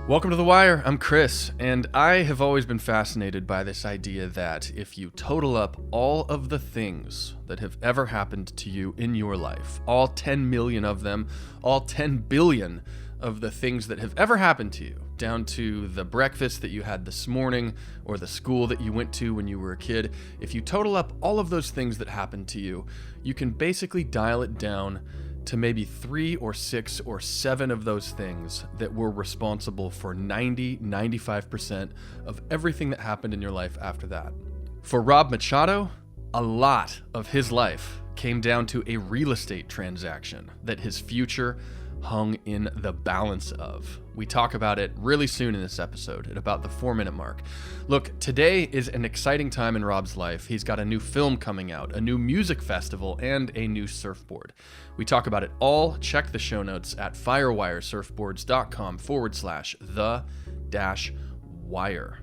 Welcome to The Wire. I'm Chris, and I have always been fascinated by this idea that if you total up all of the things that have ever happened to you in your life, all 10 million of them, all 10 billion of the things that have ever happened to you, down to the breakfast that you had this morning or the school that you went to when you were a kid, if you total up all of those things that happened to you, you can basically dial it down to maybe 3 or 6 or 7 of those things that were responsible for 95% of everything that happened in your life after that. For Rob Machado, a lot of his life came down to a real estate transaction that his future hung in the balance of. We talk about it really soon in this episode at about the 4-minute mark. Look, today is an exciting time in Rob's life. He's got a new film coming out, a new music festival, and a new surfboard. We talk about it all. Check the show notes at firewiresurfboards.com/the-wire.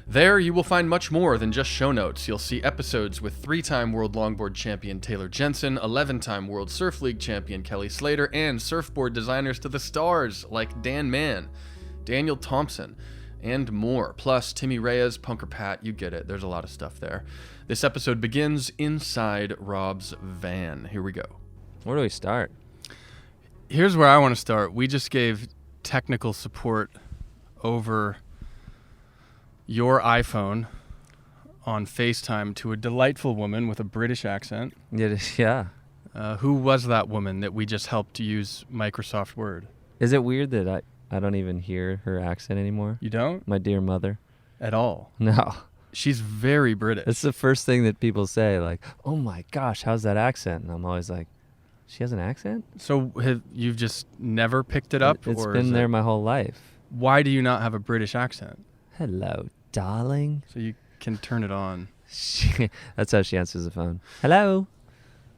There, you will find much more than just show notes. You'll see episodes with 3-time World Longboard Champion Taylor Jensen, 11-time World Surf League Champion Kelly Slater, and surfboard designers to the stars like Dan Mann, Daniel Thompson, and more. Plus, Timmy Reyes, Punker Pat, you get it. There's a lot of stuff there. This episode begins inside Rob's van. Here we go. Where do we start? Here's where I want to start. We just gave technical support over your iPhone on FaceTime to a delightful woman with a British accent. Yeah. Who was that woman that we just helped use Microsoft Word? Is it weird that I don't even hear her accent anymore? You don't? My dear mother. At all? No. She's very British. It's the first thing that people say, like, oh my gosh, how's that accent? And I'm always like, she has an accent? So you've just never picked it up? It's been there my whole life. Why do you not have a British accent? Hello, darling. So you can turn it on. That's how she answers the phone. Hello.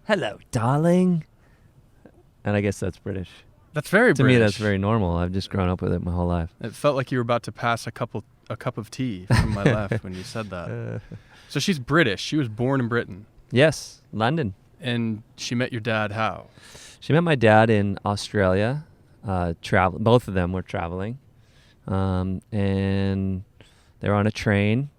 Hello, darling. And I guess that's British. That's very British. To me, that's very normal. I've just grown up with it my whole life. It felt like you were about to pass a cup of tea from my left when you said that. So she's British. She was born in Britain. Yes, London. And she met your dad how? She met my dad in Australia. Both of them were traveling. And they were on a train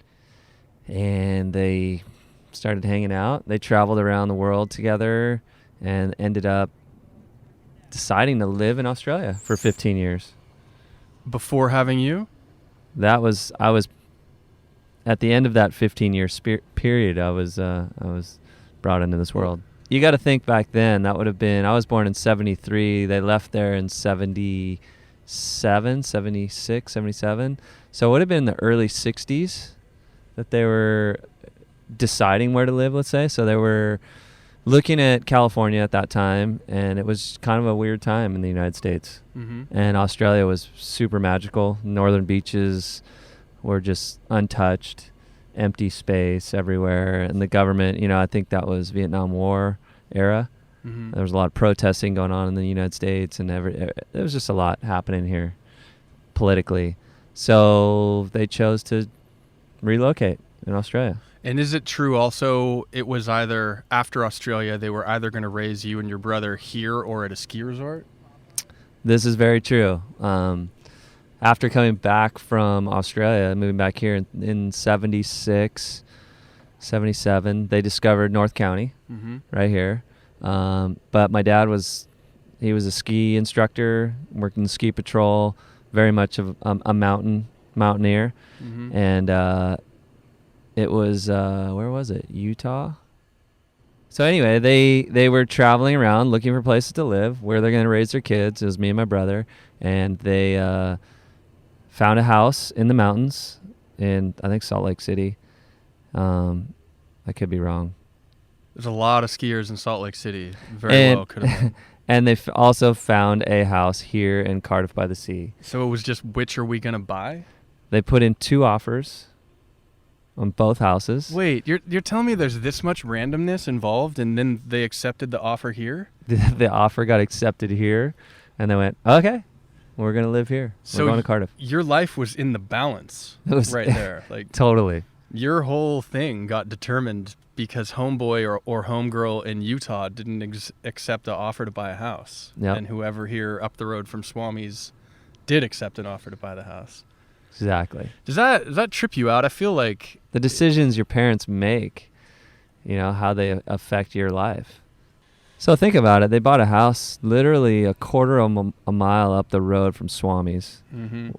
and they started hanging out. They traveled around the world together and ended up deciding to live in Australia for 15 years. Before having you? I was at the end of that 15-year period. I was brought into this world. You got to think back then. That would have been. I was born in '73. They left there in '77, '76, '77. So it would have been the early '60s that they were deciding where to live. Let's say. So they were looking at California at that time, and it was kind of a weird time in the United States. Mm-hmm. And Australia was super magical. Northern beaches were just untouched, empty space everywhere. And the government, I think that was Vietnam War era. Mm-hmm. There was a lot of protesting going on in the United States, and there was just a lot happening here politically. So they chose to relocate in Australia. And is it true also it was either after Australia they were either going to raise you and your brother here or at a ski resort? This is very true. After coming back from Australia, moving back here in 76, 77, they discovered North County right here. But my dad was a ski instructor, worked in the ski patrol, very much of a mountaineer. Mm-hmm. And it was, where was it? Utah? So anyway, they were traveling around looking for places to live, where they're going to raise their kids. It was me and my brother. And they found a house in the mountains in, I think, Salt Lake City. I could be wrong. There's a lot of skiers in Salt Lake City. Well could have been. And they also found a house here in Cardiff by the Sea. So it was just, which are we going to buy? They put in 2 offers on both houses. Wait, you're telling me there's this much randomness involved, and then they accepted the offer here? The offer got accepted here, and they went, okay, we're going to live here. We're going to Cardiff. Your life was in the balance right there. Like totally. Your whole thing got determined because homeboy or homegirl in Utah didn't accept the offer to buy a house. Yep. And whoever here up the road from Swami's did accept an offer to buy the house. Exactly. Does that trip you out? I feel like the decisions your parents make, how they affect your life. So think about it. They bought a house literally a quarter of a mile up the road from Swami's,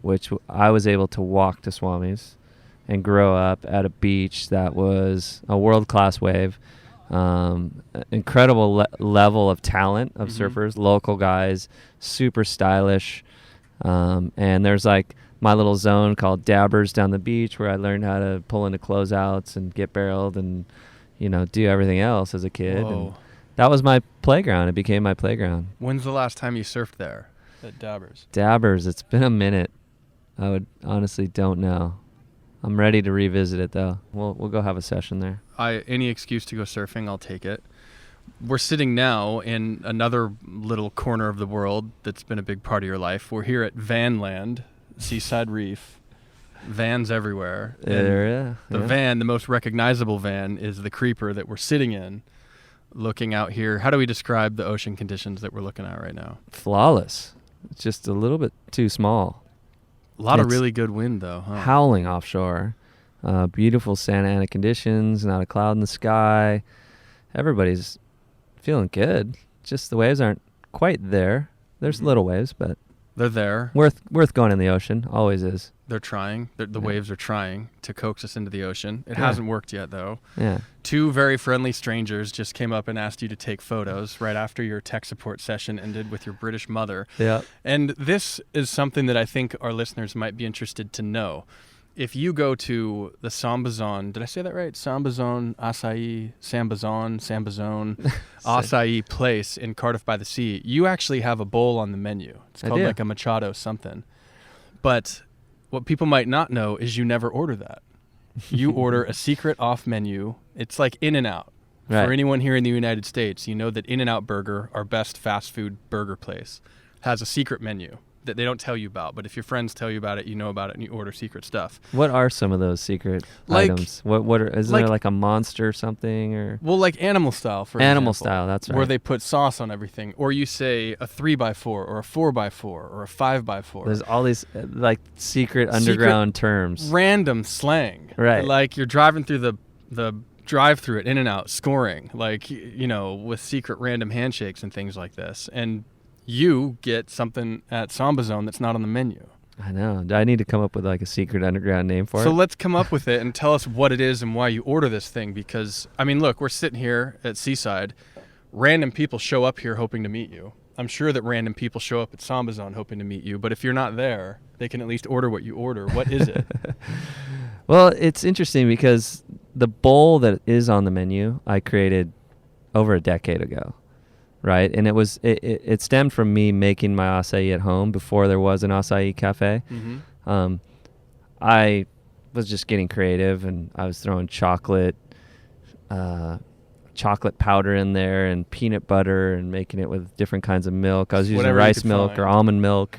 which I was able to walk to Swami's and grow up at a beach that was a world-class wave. Incredible level of talent of surfers, local guys, super stylish. And there's like my little zone called Dabbers down the beach where I learned how to pull into closeouts and get barreled and, do everything else as a kid. Whoa. And that was my playground. It became my playground. When's the last time you surfed there at Dabbers? Dabbers, it's been a minute. I would honestly don't know. I'm ready to revisit it though. We'll go have a session there. Any excuse to go surfing, I'll take it. We're sitting now in another little corner of the world that's been a big part of your life. We're here at Vanland, Seaside Reef. Vans everywhere. The van, the most recognizable van, is the creeper that we're sitting in, looking out here. How do we describe the ocean conditions that we're looking at right now? Flawless. It's just a little bit too small. A lot of really good wind, though, huh? Howling offshore. Beautiful Santa Ana conditions, not a cloud in the sky. Everybody's feeling good. Just the waves aren't quite there. There's little waves, but they're there. Worth going in the ocean. Always is. They're trying. The waves are trying to coax us into the ocean. It hasn't worked yet, though. Yeah. 2 very friendly strangers just came up and asked you to take photos right after your tech support session ended with your British mother. Yeah. And this is something that I think our listeners might be interested to know. If you go to the Sambazon, did I say that right? Sambazon, Sambazon, Acai place in Cardiff by the Sea, you actually have a bowl on the menu. It's called like a Machado something. But what people might not know is you never order that. You order a secret off menu. It's like In-N-Out. Right. For anyone here in the United States, you know that In-N-Out Burger, our best fast food burger place, has a secret menu that they don't tell you about. But if your friends tell you about it, you know about it, and you order secret stuff. What are some of those secret items? Isn't there like a monster or something? Or like Animal Style, for Animal example, Style, that's right. Where they put sauce on everything. Or you say a 3x4 or a 4x4 or a 5x4. There's all these secret underground terms. Random slang. Right. Like you're driving through the drive-through at In-N-Out scoring, with secret random handshakes and things like this. And you get something at Sambazon that's not on the menu. I know. Do I need to come up with a secret underground name for it? So let's come up with it and tell us what it is and why you order this thing. Because, look, we're sitting here at Seaside. Random people show up here hoping to meet you. I'm sure that random people show up at Sambazon hoping to meet you. But if you're not there, they can at least order what you order. What is it? Well, it's interesting because the bowl that is on the menu I created over a decade ago. Right, and it stemmed from me making my acai at home before there was an acai cafe. I was just getting creative, and I was throwing chocolate powder in there and peanut butter, and making it with different kinds of milk. I was using rice milk or almond milk,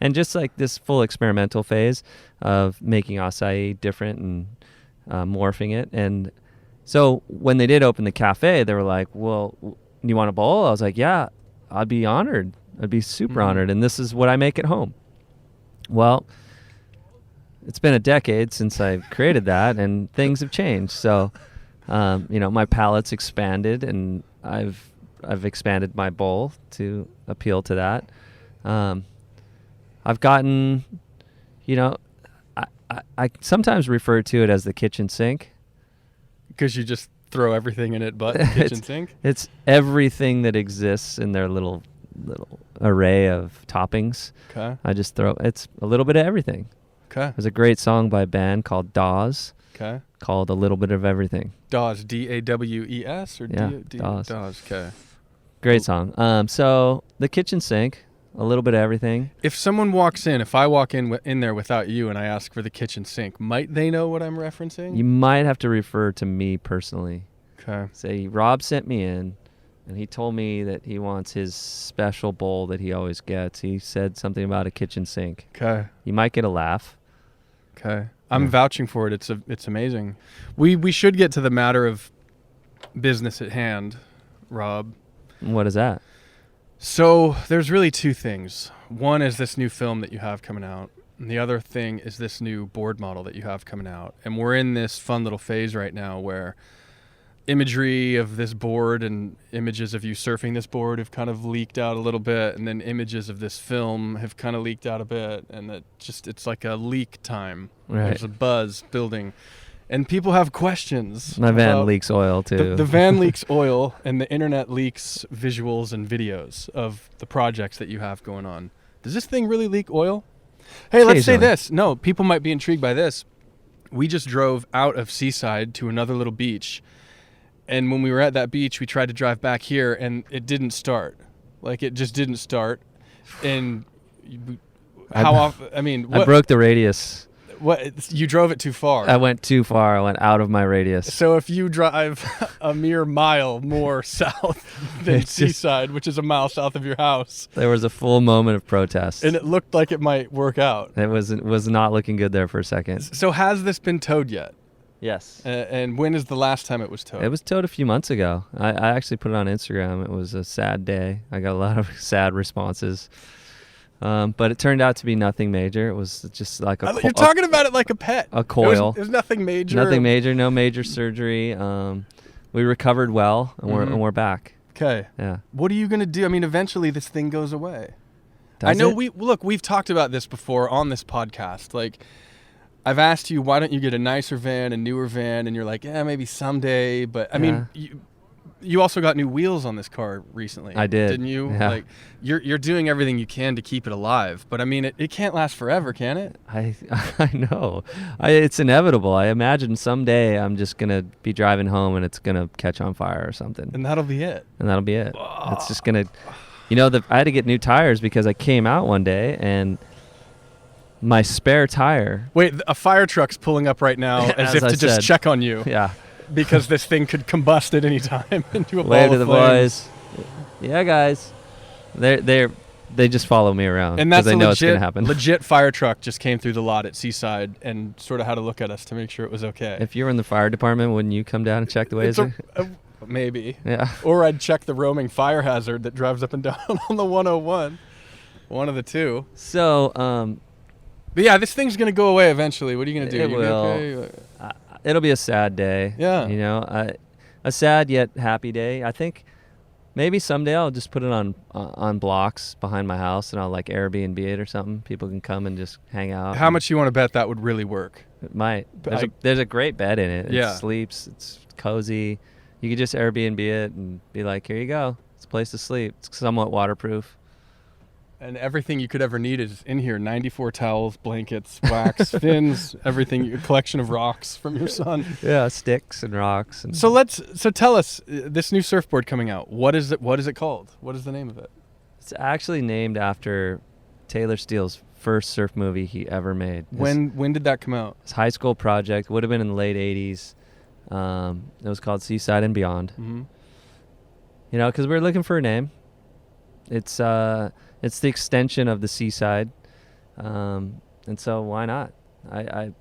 and just like this full experimental phase of making acai different and morphing it. And so when they did open the cafe, they were like, "Well, you want a bowl?" I was like, yeah, I'd be honored. I'd be super honored. And this is what I make at home. Well, it's been a decade since I created that, and things have changed. So, my palate's expanded, and I've expanded my bowl to appeal to that. I've gotten, I sometimes refer to it as the kitchen sink. Because you just throw everything in it but the kitchen sink? It's everything that exists in their little array of toppings. Okay. I just it's a little bit of everything. Okay. There's a great song by a band called Dawes. Okay. Called A Little Bit of Everything. Dawes, Dawes or Dawes. Dawes, okay. Great song. So the kitchen sink, a little bit of everything. If someone walks in, if I walk in there without you and I ask for the kitchen sink, might they know what I'm referencing? You might have to refer to me personally. Okay. Say, Rob sent me in, and he told me that he wants his special bowl that he always gets. He said something about a kitchen sink. Okay. You might get a laugh. Okay. I'm vouching for it. It's amazing. We should get to the matter of business at hand, Rob. What is that? So there's really two things. One is this new film that you have coming out. And the other thing is this new board model that you have coming out. And we're in this fun little phase right now where imagery of this board and images of you surfing this board have kind of leaked out a little bit. And then images of this film have kind of leaked out a bit. And it's like a leak time. Right. There's a buzz building. And people have questions. My van leaks oil, too. The van leaks oil, and the internet leaks visuals and videos of the projects that you have going on. Does this thing really leak oil? Hey, let's say this. No, people might be intrigued by this. We just drove out of Seaside to another little beach, and when we were at that beach, we tried to drive back here, and it didn't start. Like, it just didn't start. And how often? I mean, I broke the radius. What, you drove it too far. I went too far. I went out of my radius. So if you drive a mere mile more south than Seaside, which is a mile south of your house, there was a full moment of protest, and it looked like it might work out. It was not looking good there for a second. So has this been towed yet? Yes. And when is the last time it was towed? It was towed a few months ago. I actually put it on Instagram. It was a sad day. I got a lot of sad responses. But it turned out to be nothing major. It was just like you're talking about it like a pet. A coil. It was nothing major. Nothing major. No major surgery. We recovered well, and we're back. Okay. Yeah. What are you gonna do? I mean, eventually this thing goes away. Does I know it? we've talked about this before on this podcast. Like, I've asked you, why don't you get a nicer van, a newer van, and you're like, yeah, maybe someday. But I mean, you also got new wheels on this car recently. I did. Didn't you? Yeah. Like, you're doing everything you can to keep it alive. But I mean, it can't last forever, can it? I know. It's inevitable. I imagine someday I'm just going to be driving home and it's going to catch on fire or something. And that'll be it. It's just going to, I had to get new tires because I came out one day and my spare tire. Wait, a fire truck's pulling up right now as if to just check on you. Yeah. Because this thing could combust at any time into a ball Wave of to the flames. boys. Yeah, guys. They just follow me around and because that's they know it's going to happen. Legit fire truck just came through the lot at Seaside and sort of had to look at us to make sure it was okay. If you were in the fire department, wouldn't you come down and check the Wazer? Maybe. Yeah. Or I'd check the roaming fire hazard that drives up and down on the 101. One of the two. So, but yeah, this thing's going to go away eventually. What are you going to do? It will. It'll be a sad day. Yeah. A sad yet happy day. I think maybe someday I'll just put it on blocks behind my house and I'll like Airbnb it or something. People can come and just hang out. How much you want to bet that would really work? It might. There's a great bed in it. Yeah. It sleeps. It's cozy. You could just Airbnb it and be like, here you go. It's a place to sleep. It's somewhat waterproof. And everything you could ever need is in here. 94 towels, blankets, wax, fins, everything. A collection of rocks from your son. Yeah, sticks and rocks. And So tell us, this new surfboard coming out. What is it called? What is the name of it? It's actually named after Taylor Steele's first surf movie he ever made. When did that come out? His high school project. Would have been in the late 80s. It was called Seaside and Beyond. Mm-hmm. Because we were looking for a name. It's the extension of the Seaside, and so why not? I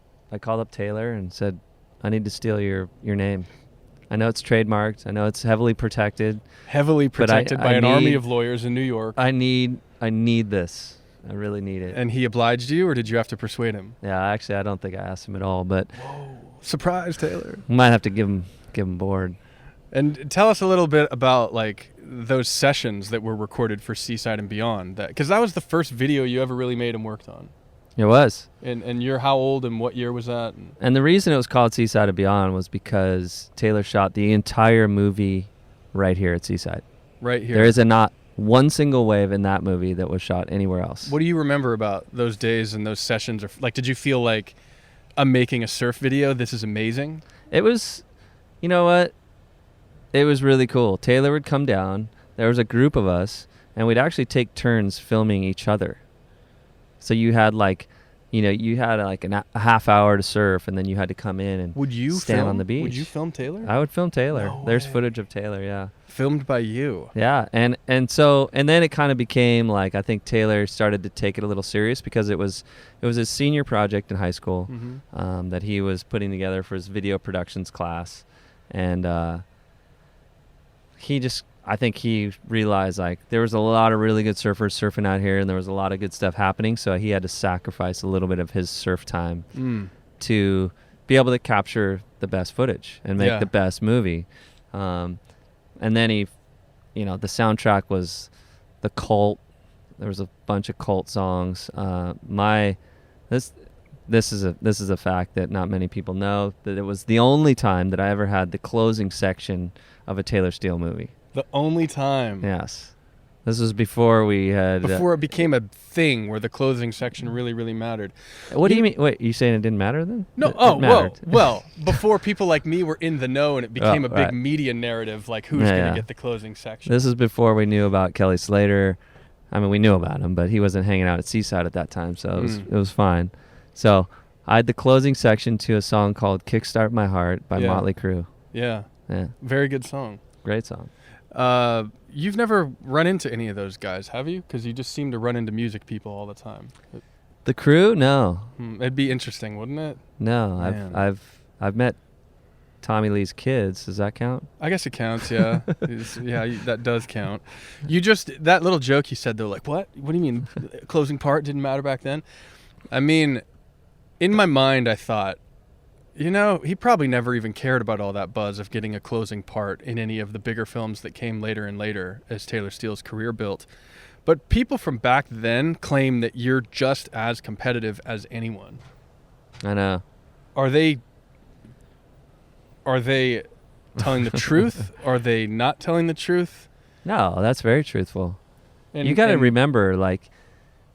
called up Taylor and said, I need to steal your name. I know it's trademarked. I know it's heavily protected. Heavily protected by an army of lawyers in New York. I need this. I really need it. And he obliged you, or did you have to persuade him? Yeah, actually, I don't think I asked him at all, but whoa, surprise, Taylor. Might have to give him board. And tell us a little bit about like those sessions that were recorded for Seaside and Beyond, because that was the first video you ever really made and worked on. It was. And you're how old and what year was that? And the reason it was called Seaside and Beyond was because Taylor shot the entire movie right here at Seaside. Right here. There is not one single wave in that movie that was shot anywhere else. What do you remember about those days and those sessions? Or like, did you feel like, I'm making a surf video, this is amazing? It was, you know what? It was really cool. Taylor would come down. There was a group of us, and we'd actually take turns filming each other. So you had like a half hour to surf, and then you had to come in and stand on the beach. Would you film Taylor? I would film Taylor. No There's way. footage of Taylor, yeah. Filmed by you. Yeah, and then it kind of became like, I think Taylor started to take it a little serious because it was his senior project in high school, Mm-hmm. that he was putting together for his video productions class, and I think he realized like there was a lot of really good surfers surfing out here, and there was a lot of good stuff happening. So he had to sacrifice a little bit of his surf time to be able to capture the best footage and make the best movie. And then he, the soundtrack was the Cult. There was a bunch of Cult songs. This is a fact that not many people know, that it was the only time that I ever had the closing section of a Taylor Steele movie. The only time. Yes. This was before we had... Before it became a thing where the closing section really, really mattered. What do you mean? Wait, you saying it didn't matter then? No, It mattered. well, before people like me were in the know and it became a big media narrative, like who's going to get the closing section. This is before we knew about Kelly Slater. I mean, we knew about him, but he wasn't hanging out at Seaside at that time, so it was fine. So I had the closing section to a song called Kickstart My Heart by Motley Crue. Yeah. Yeah. Very good song. Great song. You've never run into any of those guys, have you? Because you just seem to run into music people all the time. The Crue? No. It'd be interesting, wouldn't it? No. I've met Tommy Lee's kids. Does that count? I guess it counts, yeah. That does count. That little joke you said, though, like, what? What do you mean closing part didn't matter back then? I mean, in my mind, I thought, he probably never even cared about all that buzz of getting a closing part in any of the bigger films that came later and later as Taylor Steele's career built. But people from back then claim that you're just as competitive as anyone. I know. Are they telling the truth? Are they not telling the truth? No, that's very truthful. You got to remember, like,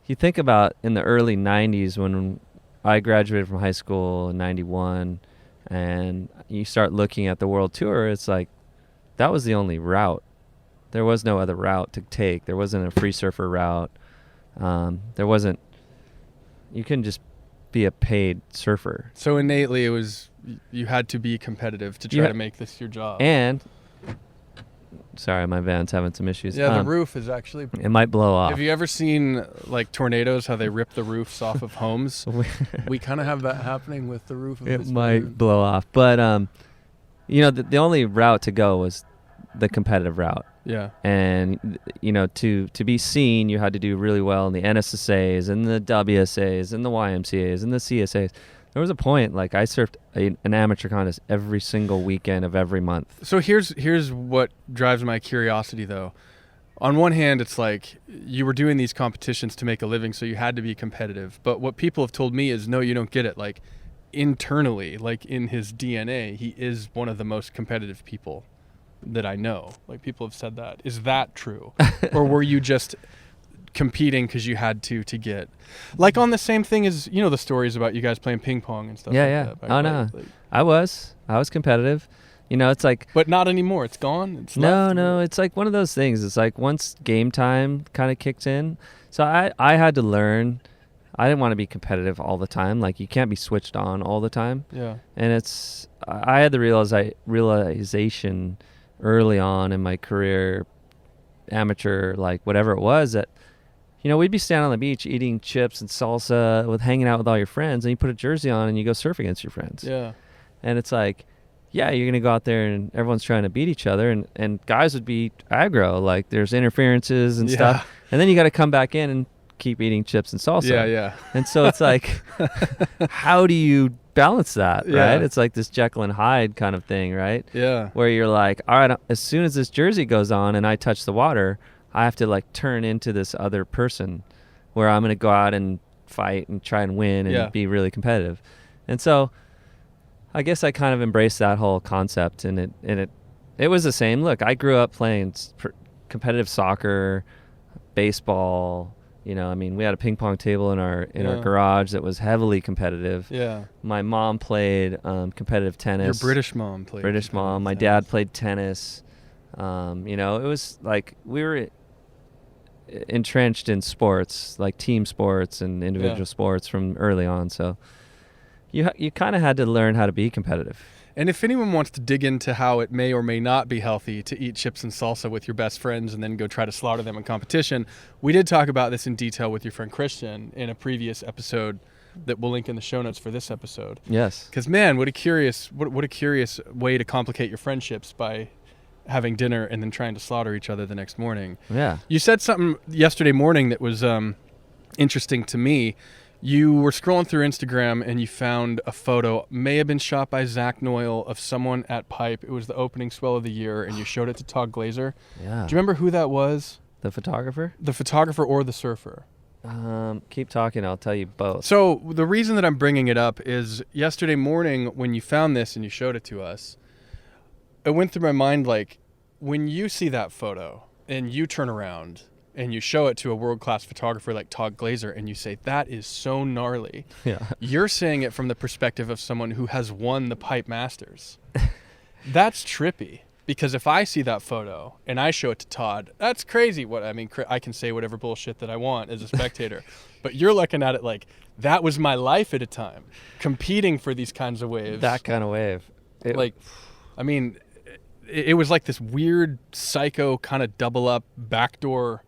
you think about in the early 90s when I graduated from high school in 91, and you start looking at the world tour, it's like that was the only route. There was no other route to take. There wasn't a free surfer route. You couldn't just be a paid surfer. So innately you had to be competitive to try to make this your job. And sorry, my van's having some issues. Yeah, the roof is actually... It might blow off. Have you ever seen, like, tornadoes, how they rip the roofs off of homes? We kind of have that happening with the roof of this It might building. blow off. But, the only route to go was the competitive route. Yeah. And, to be seen, you had to do really well in the NSSAs and the WSAs and the YMCAs and the CSAs. There was a point, like, I surfed an amateur contest every single weekend of every month. So here's what drives my curiosity, though. On one hand, it's like you were doing these competitions to make a living, so you had to be competitive. But what people have told me is, no, you don't get it. Like, internally, like in his DNA, he is one of the most competitive people that I know. Like, people have said that. Is that true? Or were you just competing because you had to get, like, on the same thing as the stories about you guys playing ping pong and stuff? Yeah. No, like, I was competitive. It's like, but not anymore. It's gone. It's no. It's like one of those things. It's like once game time kind of kicked in, so I had to learn. I didn't want to be competitive all the time. Like, you can't be switched on all the time. Yeah. And I had the realization early on in my career, amateur, like whatever it was, that we'd be standing on the beach eating chips and salsa hanging out with all your friends, and you put a jersey on and you go surf against your friends. Yeah. And it's like, yeah, you're going to go out there and everyone's trying to beat each other, and guys would be aggro, like there's interferences and stuff. And then you got to come back in and keep eating chips and salsa. Yeah. And so it's like, how do you balance that, right? It's like this Jekyll and Hyde kind of thing, right? Yeah. Where you're like, all right, as soon as this jersey goes on and I touch the water, I have to like turn into this other person where I'm going to go out and fight and try and win and be really competitive. And so I guess I kind of embraced that whole concept, and it was the same. Look, I grew up playing competitive soccer, baseball. We had a ping pong table in our garage that was heavily competitive. Yeah. My mom played competitive tennis. Your British mom played. British mom. My dad played tennis. It was like we were entrenched in sports, like team sports and individual sports from early on. So you kind of had to learn how to be competitive. And if anyone wants to dig into how it may or may not be healthy to eat chips and salsa with your best friends and then go try to slaughter them in competition, we did talk about this in detail with your friend Christian in a previous episode that we'll link in the show notes for this episode. Yes. Because, man, what a curious way to complicate your friendships by having dinner and then trying to slaughter each other the next morning. Yeah. You said something yesterday morning that was interesting to me. You were scrolling through Instagram and you found a photo, may have been shot by Zach Noyle, of someone at Pipe. It was the opening swell of the year, and you showed it to Todd Glazer. Yeah. Do you remember who that was? The photographer? The photographer or the surfer? Keep talking. I'll tell you both. So the reason that I'm bringing it up is yesterday morning when you found this and you showed it to us, it went through my mind, like, when you see that photo and you turn around and you show it to a world-class photographer like Todd Glazer and you say, that is so gnarly. Yeah. You're saying it from the perspective of someone who has won the Pipe Masters. That's trippy, because if I see that photo and I show it to Todd, that's crazy. I can say whatever bullshit that I want as a spectator, but you're looking at it like, that was my life at a time, competing for these kinds of waves. That kind of wave. It was like this weird psycho kind of double up backdoor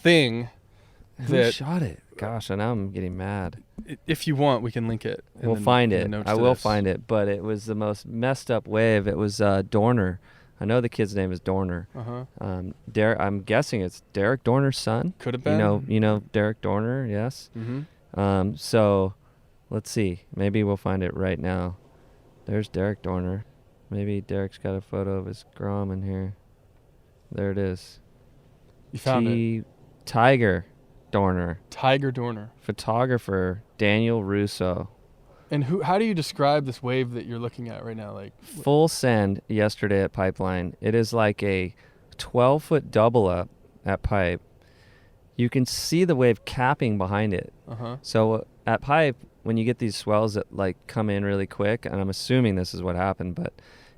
thing. Who shot it? Gosh, and now I'm getting mad. If you want, we can link it. We'll find it. I will find it, but it was the most messed up wave. It was Dorner. I know the kid's name is Dorner. I'm guessing it's Derek Dorner's son. Could have been. You know Derek Dorner, yes. Mm-hmm. So let's see. Maybe we'll find it right now. There's Derek Dorner. Maybe Derek's got a photo of his Grom in here. There it is. You found it. Tiger Dorner. Tiger Dorner. Photographer Daniel Russo. And how do you describe this wave that you're looking at right now? Like full send yesterday at Pipeline. It is like a 12-foot double up at Pipe. You can see the wave capping behind it. So at Pipe, when you get these swells that like come in really quick, and I'm assuming this is what happened, but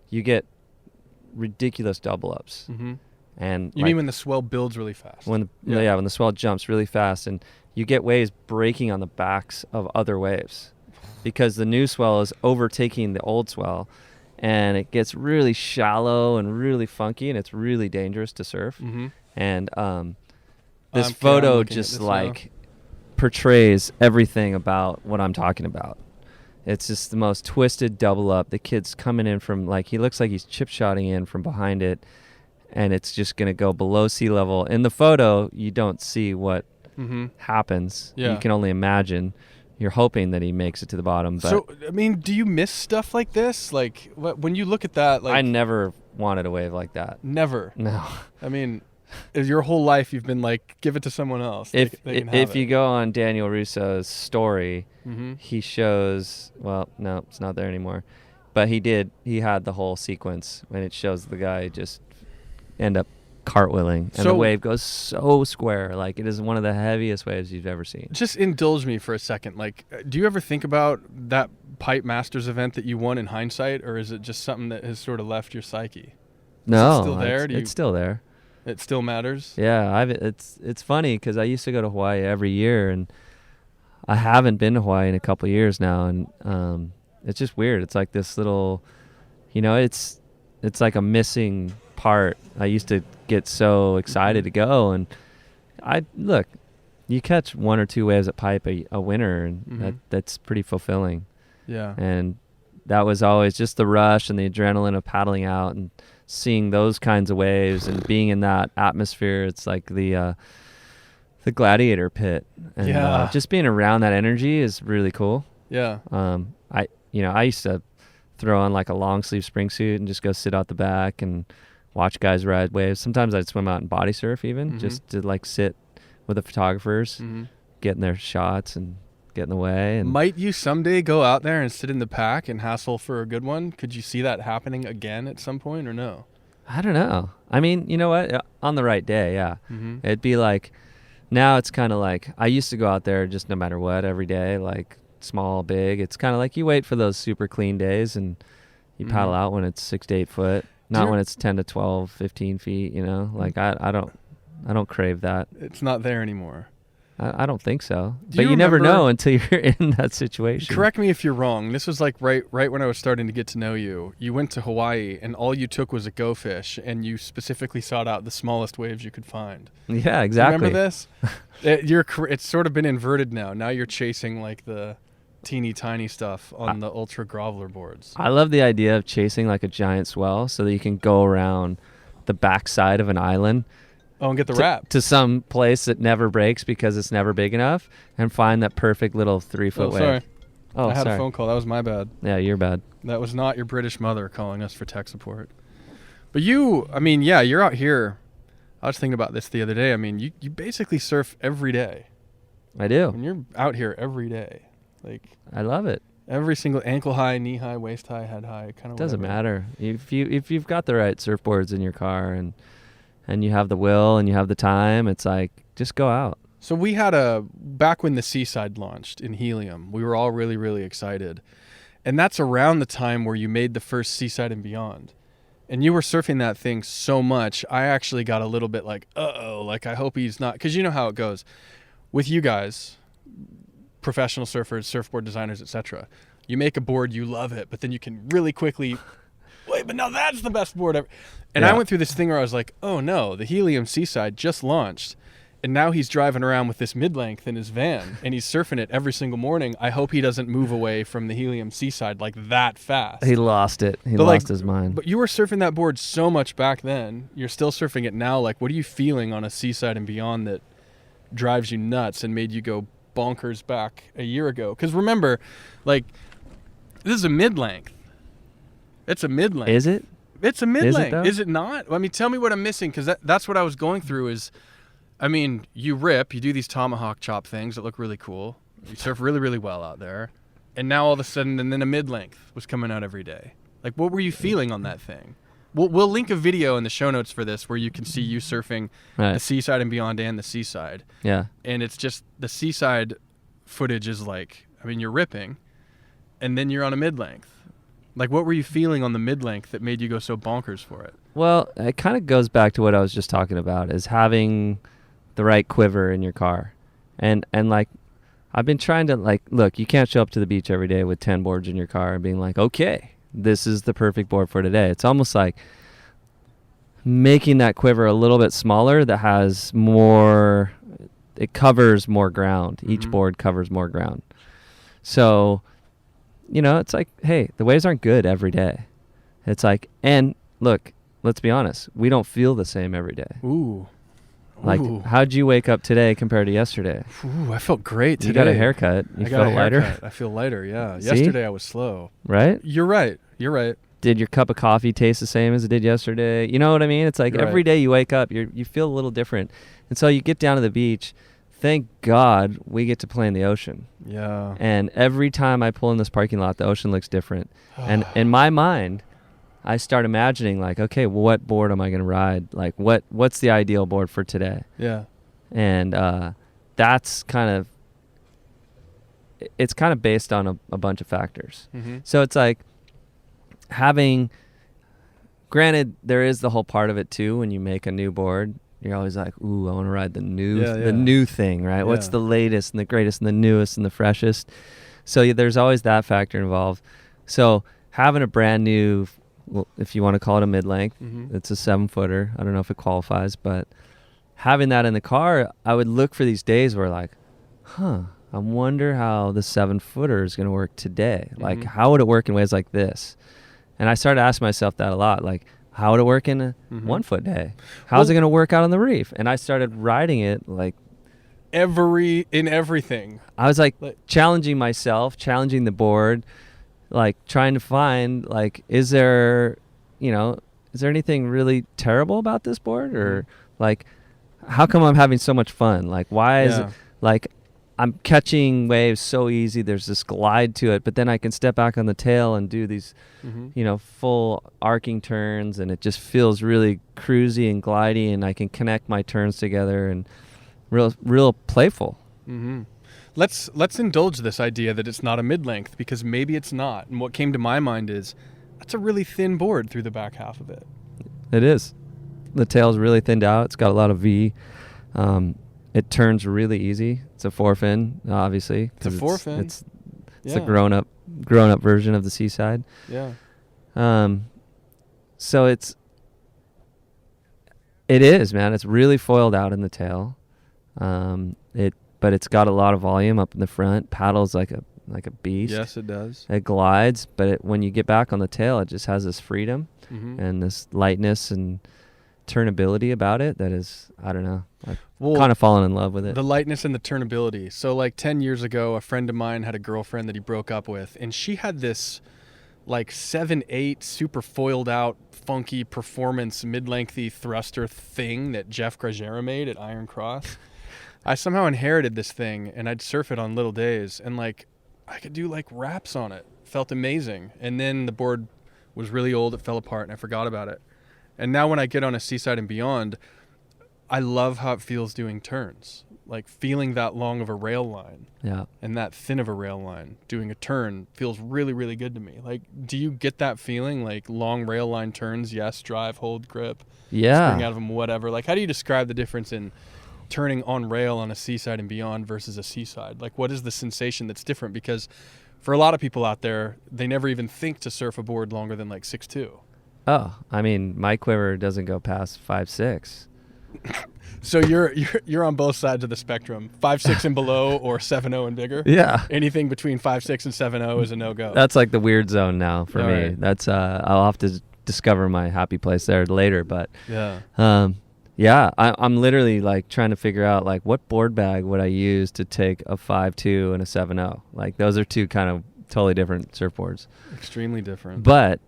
you get ridiculous double ups. And you mean when the swell builds really fast? When the swell jumps really fast, and you get waves breaking on the backs of other waves, because the new swell is overtaking the old swell, and it gets really shallow and really funky, and it's really dangerous to surf. And this photo just portrays everything about what I'm talking about. It's just the most twisted double up. The kid's coming in from, like, he looks like he's chip shotting in from behind it, and it's just going to go below sea level. In the photo, you don't see what happens. You can only imagine. You're hoping that he makes it to the bottom. But so, I mean, do you miss stuff like this? Like, when you look at that, like, I never wanted a wave like that. Never. No. I mean, your whole life you've been like, give it to someone else. If you go on Daniel Russo's story, he shows, well, no, it's not there anymore, but he had the whole sequence, and it shows the guy just end up cartwheeling, and the wave goes so square. Like, it is one of the heaviest waves you've ever seen. Just indulge me for a second. Like, do you ever think about that Pipe Masters event that you won in hindsight, or is it just something that has sort of left your psyche? No, is it still there? It's still there. It still matters? Yeah, it's funny because I used to go to Hawaii every year, and I haven't been to Hawaii in a couple of years now, and it's just weird. It's like this little, it's like a missing part. I used to get so excited to go, and you catch one or two waves at Pipe a winter, and that's pretty fulfilling. Yeah. And that was always just the rush and the adrenaline of paddling out and seeing those kinds of waves and being in that atmosphere. It's like the gladiator pit, and just being around that energy is really cool. Yeah. I used to throw on like a long sleeve spring suit and just go sit out the back and watch guys ride waves. Sometimes I'd swim out and body surf even, just to like sit with the photographers, getting their shots and get in the way. And might you someday go out there and sit in the pack and hassle for a good one? Could you see that happening again at some point, or no? I don't know. I mean, you know what? On the right day, yeah. It'd be like, now it's kind of like, I used to go out there just no matter what every day, like small, big. It's kind of like you wait for those super clean days and you paddle out when it's 6 to 8 foot, not when it's 10 to 12, 15 feet, like I don't crave that. It's not there anymore. I don't think so. But you never know until you're in that situation. Correct me if you're wrong. This was like right when I was starting to get to know you. You went to Hawaii, and all you took was a Go Fish, and you specifically sought out the smallest waves you could find. Yeah, exactly. Remember this? It's sort of been inverted now. Now you're chasing like the teeny tiny stuff on the Ultra Groveler boards. I love the idea of chasing like a giant swell so that you can go around the backside of an island. Oh, and get the wrap. To some place that never breaks because it's never big enough and find that perfect little 3-foot wave. Sorry. Oh, I had sorry. a phone call. That was my bad. Yeah, you're bad. That was not your British mother calling us for tech support. But you're out here. I was thinking about this the other day. I mean, you basically surf every day. I do. And you're out here every day. Like, I love it. every single ankle high, knee high, waist high, head high, kind of. Doesn't matter. If you've got the right surfboards in your car and you have the will and you have the time, it's like, just go out. So we had back when the Seaside launched in Helium, we were all really, really excited. And that's around the time where you made the first Seaside and Beyond. And you were surfing that thing so much, I actually got a little bit like, like I hope he's not, because you know how it goes. With you guys, professional surfers, surfboard designers, etc. You make a board, you love it, but then you can really quickly, wait, but now that's the best board ever. And Yeah. I went through this thing where I was like, oh no, the Helium Seaside just launched. And now he's driving around with this mid-length in his van, and he's surfing it every single morning. I hope he doesn't move away from the Helium Seaside like that fast. He lost it. He But, lost his mind. But you were surfing that board so much back then. You're still surfing it now. Like, what are you feeling on a Seaside and Beyond that drives you nuts and made you go bonkers back a year ago? Because remember, like, this is a mid-length. It's a mid-length. Is it? It's a mid-length. Is Is it not? I mean, tell me what I'm missing, because that's what I was going through is, I mean, you do these tomahawk chop things that look really cool. You surf really, really well out there. And now all of a sudden, and then a mid-length was coming out every day. Like, what were you feeling on that thing? We'll link a video in the show notes for this where you can see you surfing the Seaside and Beyond and the Seaside. Yeah. And it's just, the Seaside footage is like, I mean, you're ripping, and then you're on a mid-length. Like, what were you feeling on the mid-length that made you go so bonkers for it? Well, it kind of goes back to what I was just talking about, is having the right quiver in your car. And like, I've been trying to, like, look, you can't show up to the beach every day with 10 boards in your car and being like, okay, this is the perfect board for today. It's almost like making that quiver a little bit smaller that has more, it covers more ground. Each Mm-hmm. board covers more ground. So, you know, it's like, hey, the waves aren't good every day. It's like, and look, let's be honest, we don't feel the same every day. Ooh. Like, how'd you wake up today compared to yesterday? Ooh, I felt great today. You got a haircut. You felt lighter? I feel lighter, yeah. See? Yesterday I was slow. Right? You're right. Did your cup of coffee taste the same as it did yesterday? You know what I mean? It's like You're every right. day you wake up, you feel a little different. And so you get down to the beach. Thank God we get to play in the ocean. Yeah. And every time I pull in this parking lot, the ocean looks different. And in my mind, I start imagining, like, okay, well, what board am I going to ride? Like, what's the ideal board for today? Yeah. And that's it's kind of based on a bunch of factors. Mm-hmm. So it's like granted, there is the whole part of it too. When you make a new board, you're always like, ooh, I want to ride the new thing, right? What's Yeah. the latest and the greatest and the newest and the freshest? So there's always that factor involved. So having a brand new, well, if you want to call it a mid-length, Mm-hmm. it's a 7-footer. I don't know if it qualifies, but having that in the car, I would look for these days where, like, I wonder how the 7-footer is going to work today. Like, Mhm. how would it work in ways like this? And I started asking myself that a lot. Like, how would it work in a Mhm. 1-foot day? How's it going to work out on the reef? And I started riding it like, In everything. I was like Like- challenging myself, challenging the board, like trying to find, like, is there anything really terrible about this board? Or like, how come I'm having so much fun? Like, why is it, like, I'm catching waves so easy. There's this glide to it, but then I can step back on the tail and do these, Mm-hmm. full arcing turns, and it just feels really cruisy and glidey, and I can connect my turns together and real playful. Mm-hmm. Let's indulge this idea that it's not a mid-length, because maybe it's not. And what came to my mind is, that's a really thin board through the back half of it. It is. The tail's really thinned out. It's got a lot of V. It turns really easy. It's a 4-fin, obviously. It's a 4-fin. It's a grown up version of the Seaside. Yeah. So it is, man. It's really foiled out in the tail. But it's got a lot of volume up in the front. Paddles like a like a beast. Yes, it does. It glides, but when you get back on the tail, it just has this freedom and this lightness and turnability about it that is, I don't know, I've kind of fallen in love with it. The lightness and the turnability. So like 10 years ago, a friend of mine had a girlfriend that he broke up with, and she had this like 7/8 super foiled out funky performance mid-lengthy thruster thing that Jeff Gragera made at Iron Cross. I somehow inherited this thing, and I'd surf it on little days, and like I could do like raps on it. Felt amazing. And then the board was really old, it fell apart, and I forgot about it. And now when I get on a Seaside and Beyond, I love how it feels doing turns. Like feeling that long of a rail line and that thin of a rail line doing a turn feels really, really good to me. Like, do you get that feeling? Like long rail line turns, yes, drive, hold, grip, spring out of them, whatever. Like, how do you describe the difference in turning on rail on a Seaside and Beyond versus a Seaside? Like, what is the sensation that's different? Because for a lot of people out there, they never even think to surf a board longer than like 6'2". Oh, I mean, my quiver doesn't go past 5'6". So you're on both sides of the spectrum, 5'6" and below, or 7'0" and bigger. Yeah. Anything between 5'6" and 7'0" is a no-go. That's like the weird zone now for All me. right. That's I'll have to discover my happy place there later. But I'm literally like trying to figure out like what board bag would I use to take a 5'2" and a 7'0". Like those are two kind of totally different surfboards. Extremely different. But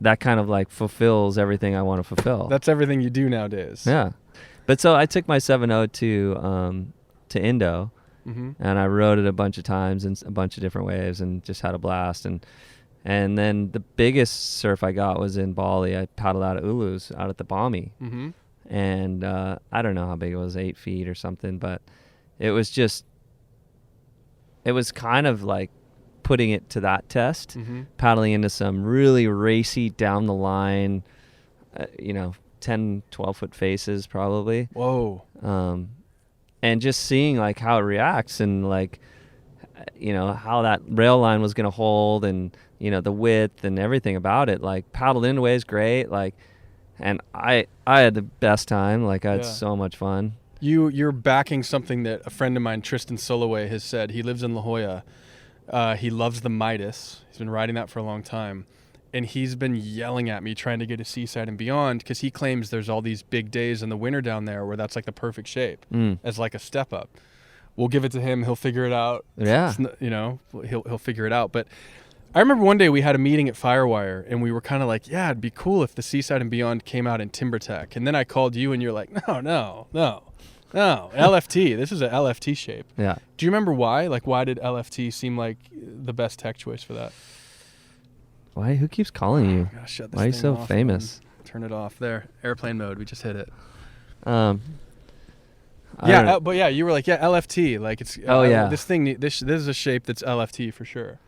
that kind of like fulfills everything I want to fulfill. That's everything you do nowadays. Yeah. But so I took my 7.0 to Indo, and I rode it a bunch of times in a bunch of different waves and just had a blast. And then the biggest surf I got was in Bali. I paddled out of Ulus, out at the Balmy. And I don't know how big it was, 8 feet or something, but it was kind of like putting it to that test, paddling into some really racy down the line, 10, 12-foot faces probably. Whoa. And just seeing like how it reacts and like, how that rail line was going to hold and, the width and everything about it, like paddled into waves great. Like, and I had the best time. Like I had so much fun. You're backing something that a friend of mine, Tristan Soloway, has said. He lives in La Jolla. He loves the Midas. He's been riding that for a long time. And he's been yelling at me trying to get a Seaside and Beyond because he claims there's all these big days in the winter down there where that's like the perfect shape as like a step up. We'll give it to him. He'll figure it out. Yeah. He'll figure it out. But I remember one day we had a meeting at Firewire and we were kind of like, yeah, it'd be cool if the Seaside and Beyond came out in TimberTech. And then I called you and you're like, no, LFT. This is an LFT shape. Yeah. Do you remember why? Like, why did LFT seem like the best tech choice for that? Why? Who keeps calling you? Gotta shut this Why are you thing so off, famous? man. Turn it off. There. Airplane mode. We just hit it. But you were like, yeah, LFT. Like it's. This thing. This is a shape that's LFT for sure.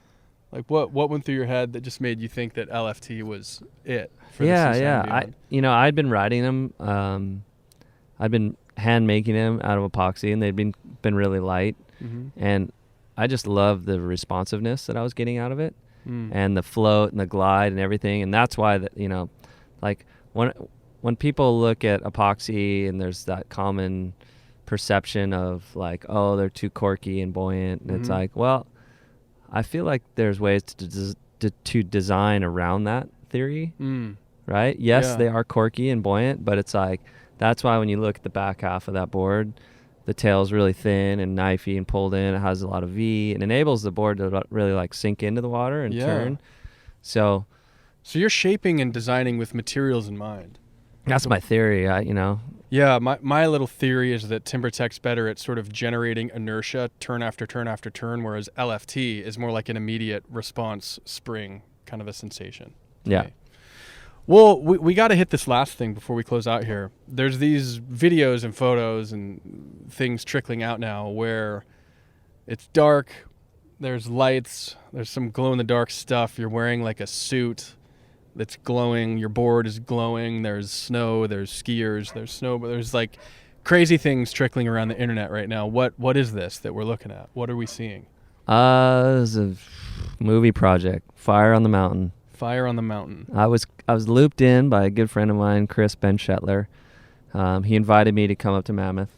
Like what went through your head that just made you think that LFT was it? For I'd been riding them. I'd been hand making them out of epoxy, and they'd been really light, and I just loved the responsiveness that I was getting out of it. And the float and the glide and everything. And that's why like when people look at epoxy and there's that common perception of like, oh, they're too corky and buoyant. And it's like, well, I feel like there's ways to design around that theory, right? Yes, they are corky and buoyant, but it's like, that's why when you look at the back half of that board, the tail's really thin and knifey and pulled in. It has a lot of V. It enables the board to really like sink into the water and turn. So you're shaping and designing with materials in mind. That's my theory. Yeah, my little theory is that TimberTech's better at sort of generating inertia turn after turn after turn, whereas LFT is more like an immediate response spring kind of a sensation. Yeah. Me. Well, we got to hit this last thing before we close out here. There's these videos and photos and things trickling out now where it's dark, there's lights, there's some glow-in-the-dark stuff. You're wearing like a suit that's glowing, your board is glowing, there's snow, there's skiers, there's snow, but there's like crazy things trickling around the internet right now. What is this that we're looking at? What are we seeing? This is a movie project, Fire on the Mountain. Fire on the Mountain. I was looped in by a good friend of mine, Chris Ben Shetler. He invited me to come up to Mammoth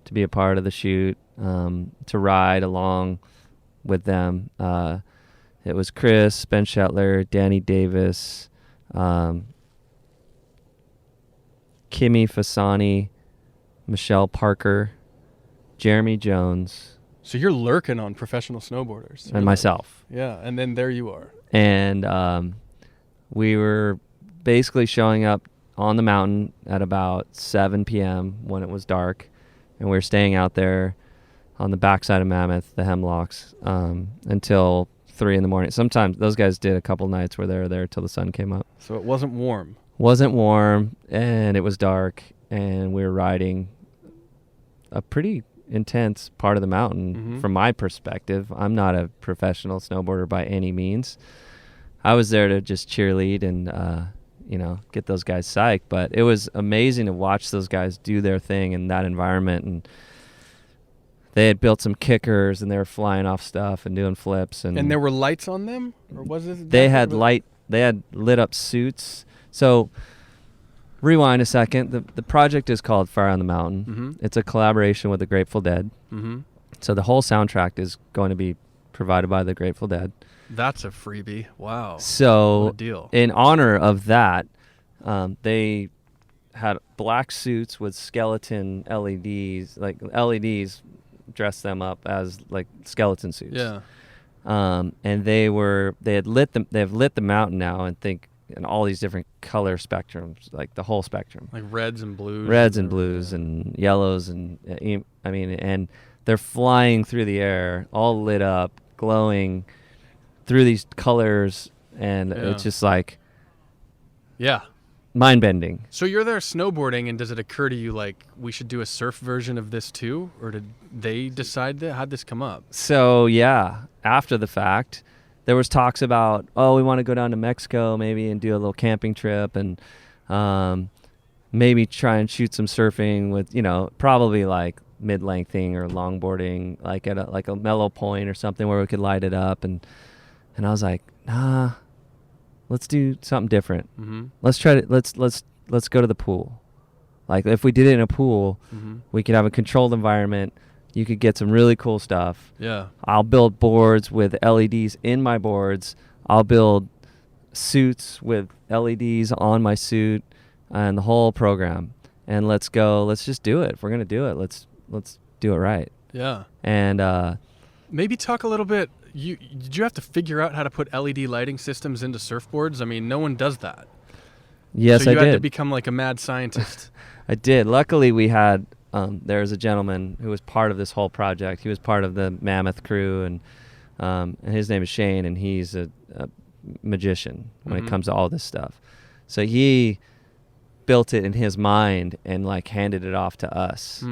to be a part of the shoot, to ride along with them. It was Chris, Ben Shetler, Danny Davis, Kimmy Fasani, Michelle Parker, Jeremy Jones. So you're lurking on professional snowboarders. And myself. Yeah, and then there you are. And we were basically showing up on the mountain at about 7 p.m. when it was dark, and we were staying out there on the backside of Mammoth, the Hemlocks, until 3 in the morning. Sometimes those guys did a couple nights where they were there till the sun came up. So it wasn't warm. Wasn't warm, and it was dark, and we were riding a pretty intense part of the mountain from my perspective. I'm not a professional snowboarder by any means. I was there to just cheerlead and get those guys psyched, but it was amazing to watch those guys do their thing in that environment. And they had built some kickers and they were flying off stuff and doing flips, and there were lights on them, or was it? They had lit up suits. So rewind a second. The project is called Fire on the Mountain. It's a collaboration with the Grateful Dead. So the whole soundtrack is going to be provided by the Grateful Dead. That's a freebie. Wow. So what a deal. In honor of that, they had black suits with skeleton LEDs, like LEDs dressed them up as like skeleton suits. Yeah. And they have lit the mountain now, and in all these different color spectrums, like the whole spectrum. Like reds and blues. Reds and blues and yellows, and and they're flying through the air, all lit up, glowing through these colors, and it's just like mind-bending. So you're there snowboarding, and does it occur to you like we should do a surf version of this too, or did they decide that? How'd this come up? So after the fact, there was talks about, we want to go down to Mexico maybe and do a little camping trip, and maybe try and shoot some surfing with, probably like mid-lengthing or longboarding, like at a mellow point or something where we could light it up. And I was like, nah, let's do something different. Let's try to let's go to the pool. Like if we did it in a pool, we could have a controlled environment. You could get some really cool stuff. Yeah. I'll build boards with LEDs in my boards. I'll build suits with LEDs on my suit and the whole program. And let's go. Let's just do it. If we're going to do it, let's do it right. Yeah. And maybe talk a little bit. Did you have to figure out how to put LED lighting systems into surfboards? I mean, no one does that. Yes, so I did. You had to become like a mad scientist. I did. Luckily, we had there was a gentleman who was part of this whole project. He was part of the Mammoth crew, and his name is Shane, and he's a magician when it comes to all this stuff. So he built it in his mind and like handed it off to us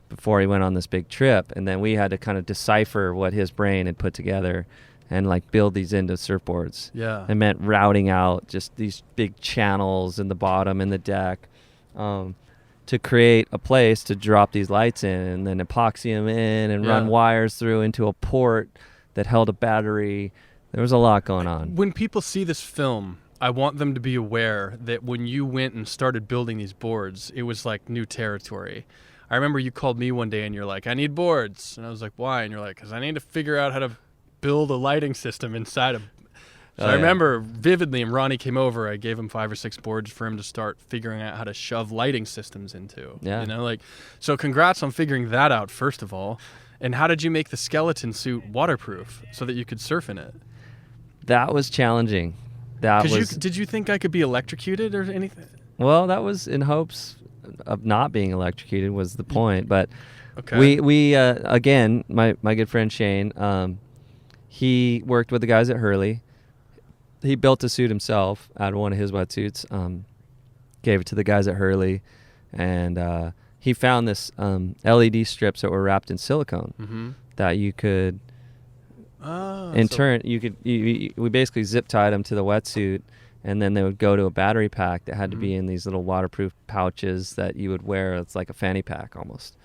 before he went on this big trip, and then we had to kind of decipher what his brain had put together and like build these into surfboards. Yeah. It meant routing out just these big channels in the bottom and the deck to create a place to drop these lights in, and then epoxy them in and run wires through into a port that held a battery. There was a lot going on. When people see this film, I want them to be aware that when you went and started building these boards, it was like new territory. I remember you called me one day and you're like, I need boards. And I was like, why? And you're like, because I need to figure out how to build a lighting system inside of. So I remember vividly, and Ronnie came over, I gave him 5 or 6 boards for him to start figuring out how to shove lighting systems into. Yeah. So congrats on figuring that out, first of all. And how did you make the skeleton suit waterproof so that you could surf in it? That was challenging. Did you think I could be electrocuted or anything? Well, that was in hopes of not being electrocuted was the point. But we again, my good friend Shane, he worked with the guys at Hurley. He built a suit himself out of one of his wetsuits, gave it to the guys at Hurley, and he found this LED strips that were wrapped in silicone that you could, we basically zip tied them to the wetsuit, and then they would go to a battery pack that had to be in these little waterproof pouches that you would wear. It's like a fanny pack almost.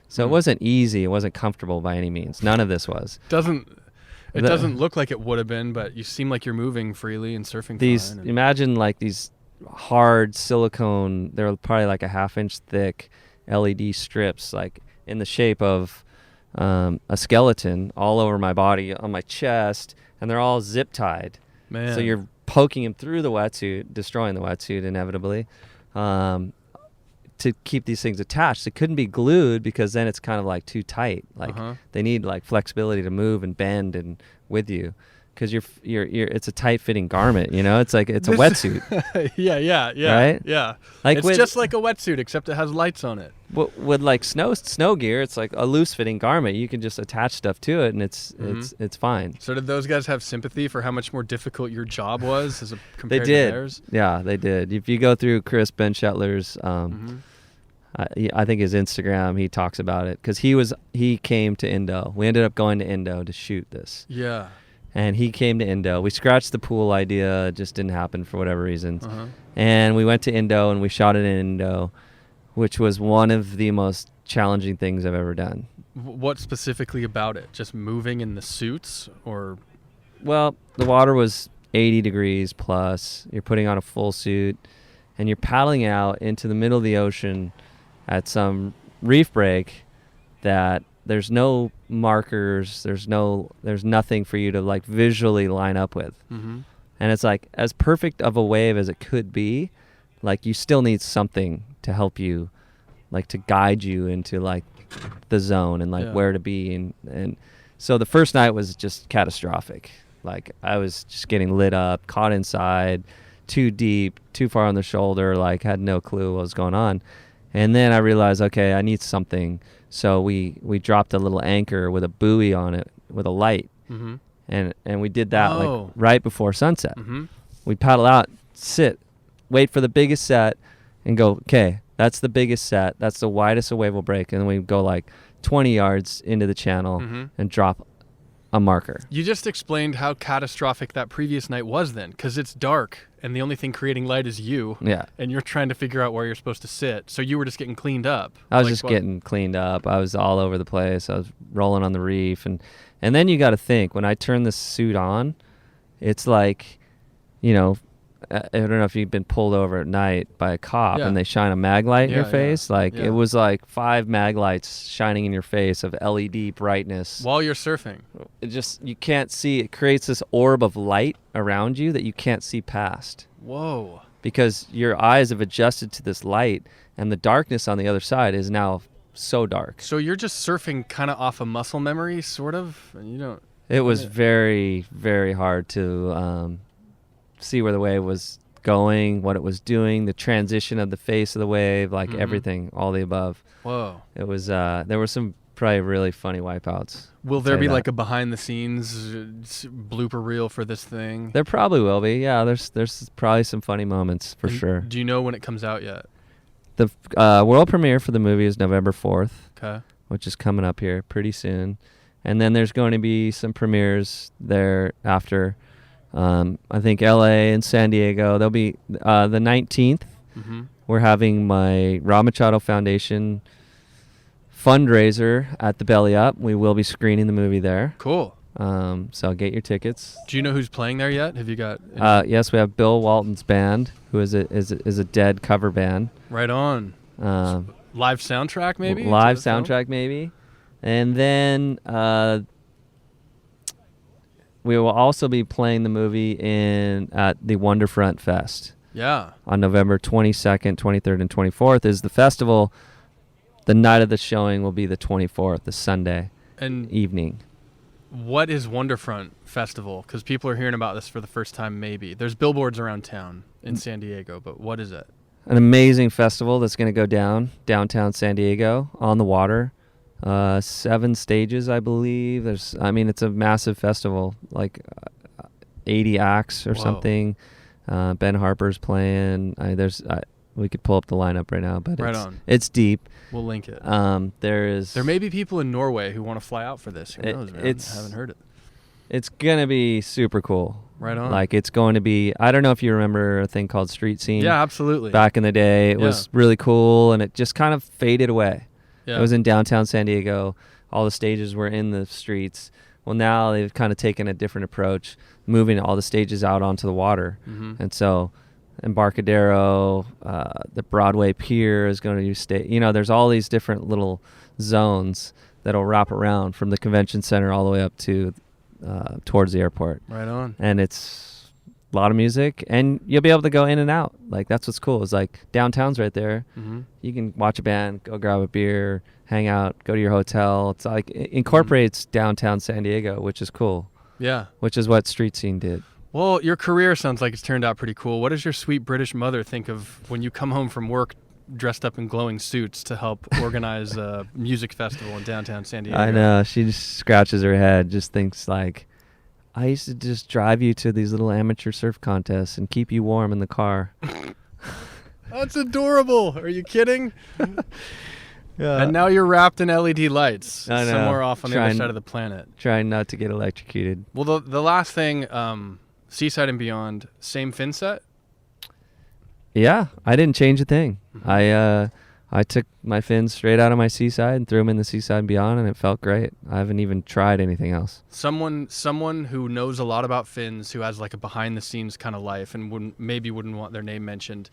So it wasn't easy. It wasn't comfortable by any means. None of this was. It doesn't look like it would have been, but you seem like you're moving freely and surfing fine. Imagine like these hard silicone, they're probably like a 1/2 inch thick LED strips, like in the shape of a skeleton all over my body, on my chest, and they're all zip tied. Man. So you're poking him through the wetsuit, destroying the wetsuit inevitably, to keep these things attached. It couldn't be glued because then it's kind of like too tight. Like they need like flexibility to move and bend and with you, because you're it's a tight fitting garment. You know, it's like it's a wetsuit. yeah. Right? Yeah. Like it's just like a wetsuit except it has lights on it. With like snow gear, it's like a loose fitting garment. You can just attach stuff to it, and it's fine. So did those guys have sympathy for how much more difficult your job was compared They did. to theirs? Yeah, they did. If you go through Chris Ben Shetler's, I think his Instagram, he talks about it, because he came to Indo. We ended up going to Indo to shoot this. Yeah. And he came to Indo. We scratched the pool idea. It just didn't happen for whatever reasons. And we went to Indo and we shot it in Indo, which was one of the most challenging things I've ever done. What specifically about it? Just moving in the suits, or? Well, the water was 80 degrees plus. You're putting on a full suit and you're paddling out into the middle of the ocean at some reef break that there's no markers, there's nothing for you to like visually line up with. And it's like, as perfect of a wave as it could be, like you still need something to help you, like to guide you into like the zone and like where to be. And so the first night was just catastrophic. Like I was just getting lit up, caught inside, too deep, too far on the shoulder, like had no clue what was going on. And then I realized, okay, I need something. So we dropped a little anchor with a buoy on it with a light. And we did that like right before sunset. We paddle out, sit, wait for the biggest set, and go, okay, that's the biggest set. That's the widest a wave will break. And then we go like 20 yards into the channel and drop a marker. You just explained how catastrophic that previous night was then, because it's dark and the only thing creating light is you. Yeah. And you're trying to figure out where you're supposed to sit. So you were just getting cleaned up. I was just getting cleaned up. I was all over the place. I was rolling on the reef. And then you got to think, when I turn this suit on, it's like, you know, I don't know if you've been pulled over at night by a cop and they shine a mag light in your face. It was like 5 mag lights shining in your face of LED brightness. While you're surfing. It just, you can't see. It creates this orb of light around you that you can't see past. Whoa. Because your eyes have adjusted to this light, and the darkness on the other side is now so dark. So you're just surfing kind of off of muscle memory, sort of? And you don't. It was very, very hard to see where the wave was going, what it was doing, the transition of the face of the wave, like everything, all the above. Whoa. It was, there were some probably really funny wipeouts. Will there be like a behind the scenes blooper reel for this thing? There probably will be. Yeah, there's probably some funny moments for sure. Do you know when it comes out yet? The world premiere for the movie is November 4th. Okay. Which is coming up here pretty soon. And then there's going to be some premieres there after. I think LA and San Diego. There'll be the 19th. We're having my Machado Foundation fundraiser at the Belly Up. We will be screening the movie there. Cool. So get your tickets. Do you know who's playing there yet? Have you got? Yes, we have Bill Walton's band, who is a Dead cover band. Right on. Live soundtrack maybe. Live soundtrack maybe, and then. We will also be playing the movie at the Wonderfront Fest. Yeah. On November 22nd, 23rd, and 24th is the festival. The night of the showing will be the 24th, the Sunday evening. What is Wonderfront Festival? Because people are hearing about this for the first time maybe. There's billboards around town in San Diego, but what is it? An amazing festival that's going to go downtown San Diego on the water. 7 stages, I believe. It's a massive festival, like 80 acts or something. Ben Harper's playing. We could pull up the lineup right now, but it's deep. We'll link it. There may be people in Norway who want to fly out for this. Who knows, man? I haven't heard it. It's gonna be super cool. Right on. Like it's going to be. I don't know if you remember a thing called Street Scene. Yeah, absolutely. Back in the day, it was really cool, and it just kind of faded away. Yeah. It was in downtown San Diego. All the stages were in the streets. Well, now they've kind of taken a different approach, moving all the stages out onto the water. And so Embarcadero, the Broadway Pier is going to there's all these different little zones that'll wrap around from the convention center all the way up to towards the airport. Right on. And it's a lot of music, and you'll be able to go in and out. Like, that's what's cool. Is like downtown's right there. Mm-hmm. You can watch a band, go grab a beer, hang out, go to your hotel. It's like it incorporates downtown San Diego, which is cool. Yeah. Which is what Street Scene did. Well, your career sounds like it's turned out pretty cool. What does your sweet British mother think of when you come home from work dressed up in glowing suits to help organize a music festival in downtown San Diego? I know. She just scratches her head, just thinks like, I used to just drive you to these little amateur surf contests and keep you warm in the car. That's adorable. Are you kidding? Yeah. And now you're wrapped in LED lights I know. somewhere off on the other side of the planet. Trying not to get electrocuted. Well, the last thing, Seaside and Beyond, same fin set? Yeah, I didn't change a thing. Mm-hmm. I took my fins straight out of my Seaside and threw them in the Seaside and Beyond, and it felt great. I haven't even tried anything else. Someone who knows a lot about fins, who has like a behind-the-scenes kind of life and wouldn't want their name mentioned,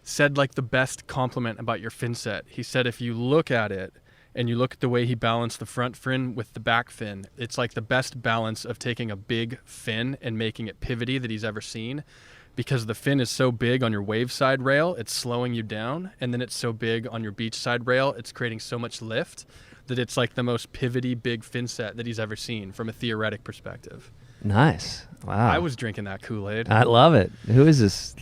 said like the best compliment about your fin set. He said if you look at it and you look at the way he balanced the front fin with the back fin, it's like the best balance of taking a big fin and making it pivoty that he's ever seen. Because the fin is so big on your wave side rail, it's slowing you down. And then it's so big on your beach side rail, it's creating so much lift that it's like the most pivoty big fin set that he's ever seen from a theoretic perspective. Nice. Wow. I was drinking that Kool-Aid. I love it. Who is this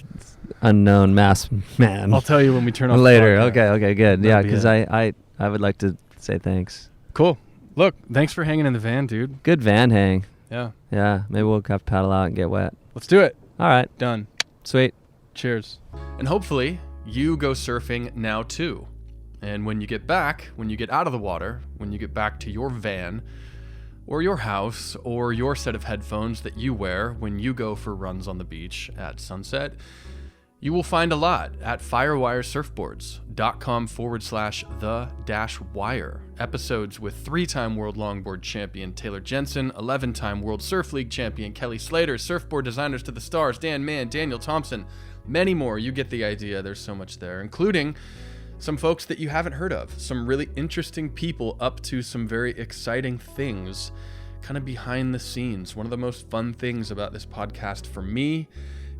unknown mass man? I'll tell you when we turn off later. the podcast. Okay, good. That'd Yeah, be because it. I would like to say thanks. Cool. Look, thanks for hanging in the van, dude. Good van hang. Yeah. Yeah, maybe we'll have to paddle out and get wet. Let's do it. All right. Done. Sweet. Cheers. And hopefully you go surfing now too. And when you get back, when you get out of the water, when you get back to your van or your house or your set of headphones that you wear when you go for runs on the beach at sunset, you will find a lot at firewiresurfboards.com/the-wire. Episodes with 3-time world longboard champion Taylor Jensen, 11-time World Surf League champion Kelly Slater, surfboard designers to the stars Dan Mann, Daniel Thompson, many more. You get the idea. There's so much there, including some folks that you haven't heard of, some really interesting people up to some very exciting things, kind of behind the scenes. One of the most fun things about this podcast for me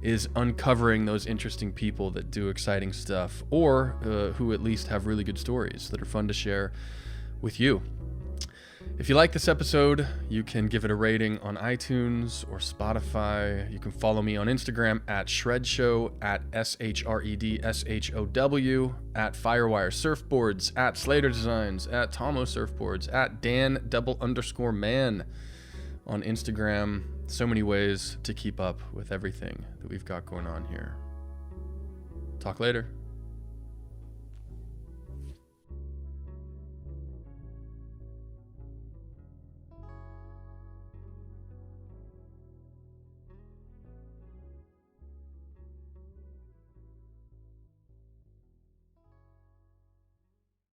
is uncovering those interesting people that do exciting stuff, or who at least have really good stories that are fun to share with you. If you like this episode, you can give it a rating on iTunes or Spotify. You can follow me on Instagram at ShredShow, at ShredShow, at Firewire Surfboards, at Slater Designs, at Tomo Surfboards, at Dan_man on Instagram. So many ways to keep up with everything that we've got going on here. Talk later.